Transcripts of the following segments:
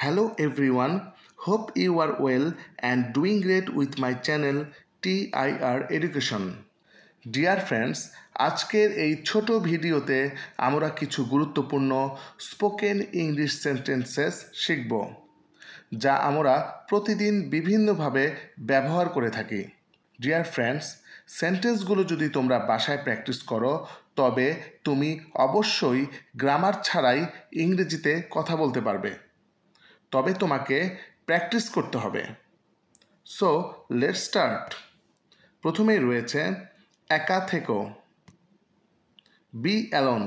Hello everyone, hope you are well and doing great with my channel TIR Education. Dear friends, আজকের এই ছোট ভিডিওতে আমরা কিছু গুরুত্বপূর্ণ স্পোকেন ইংলিশ সেন্টেন্সেস শিখব যা আমরা প্রতিদিন বিভিন্নভাবে ব্যবহার করে থাকি। ডিয়ার ফ্রেন্ডস, সেন্টেন্সগুলো যদি তোমরা বাসায় প্র্যাকটিস করো তবে তুমি অবশ্যই গ্রামার ছাড়াই ইংরেজিতে কথা বলতে পারবে। তবে তোমাকে প্র্যাকটিস করতে হবে। So let's start. প্রথমেই রয়েছে একা থেকো, বি অ্যালোন,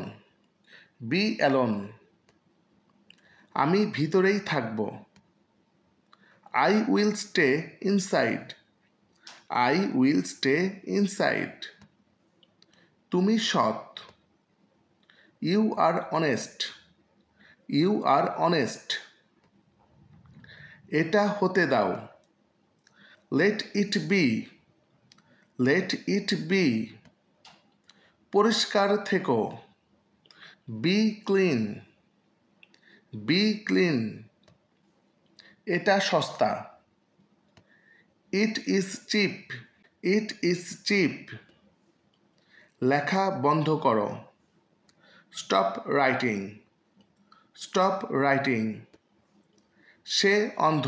বি অ্যালোন। আমি ভিতরেই থাকব, I will stay inside, I will stay inside. তুমি সৎ, you are honest, you are honest. এটা হতে দাও, let it be, let it be. পরিষ্কার থেকো, বি ক্লিন, বি ক্লিন। এটা সস্তা, it is cheap, it is cheap. লেখা বন্ধ করো, স্টপ রাইটিং, স্টপ রাইটিং। সে অন্ধ,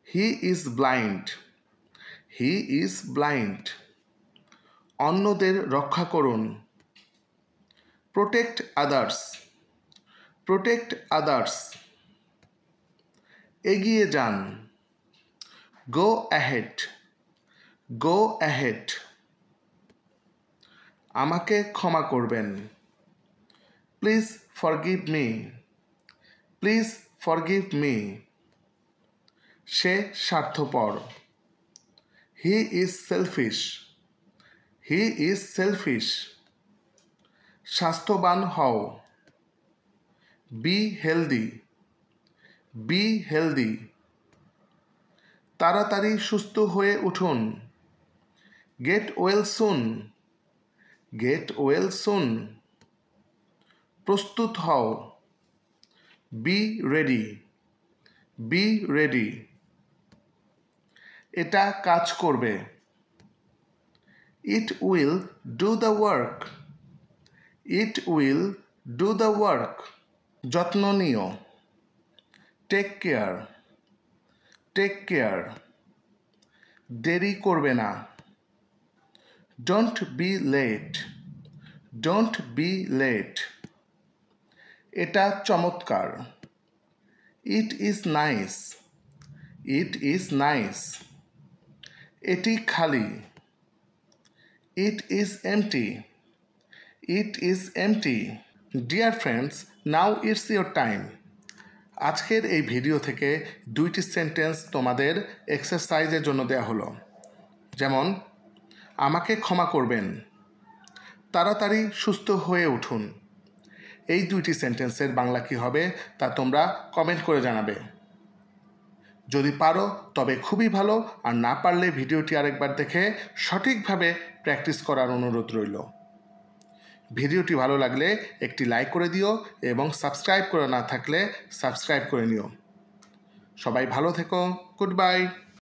he is blind, he is blind. অন্যদের রক্ষা করুন, প্রোটেক্ট আদার্স, প্রোটেক্ট আদার্স। এগিয়ে যান, গো অ্যাহেড, গো অ্যাহেড। আমাকে ক্ষমা করবেন, please forgive me, please forgive me. সে স্বার্থপর, he is selfish, he is selfish. স্বাস্থ্যবান হও, বি হেলদি, বি হেলদি। তাড়াতাড়ি সুস্থ হয়ে উঠুন, get well soon, get well soon. প্রস্তুত হও, বি রেডি, বি রেডি। এটা কাজ করবে, it will do the work, it will do the work. যত্ন নিও, টেক কেয়ার, টেক কেয়ার। দেরি করবে না, don't be late, don't be late. এটা চমৎকার, it is nice, it is nice. এটি খালি, it is empty, it is empty. Dear friends, now it's your time. আজকের এই ভিডিও থেকে দুইটি সেন্টেন্স তোমাদের এক্সারসাইজের জন্য দেয়া হলো। যেমন, আমাকে ক্ষমা করবেন, তাড়াতাড়ি সুস্থ হয়ে উঠুন। এই দুইটি সেন্টেন্সের বাংলা কী হবে তা তোমরা কমেন্ট করে জানাবে। যদি পারো তবে খুবই ভালো, আর না পারলে ভিডিওটি আরেকবার দেখে সঠিকভাবে প্র্যাকটিস করার অনুরোধ রইল। ভিডিওটি ভালো লাগলে একটি লাইক করে দিও এবং সাবস্ক্রাইব করে না থাকলে সাবস্ক্রাইব করে নিও। সবাই ভালো থেকো, গুড বাই।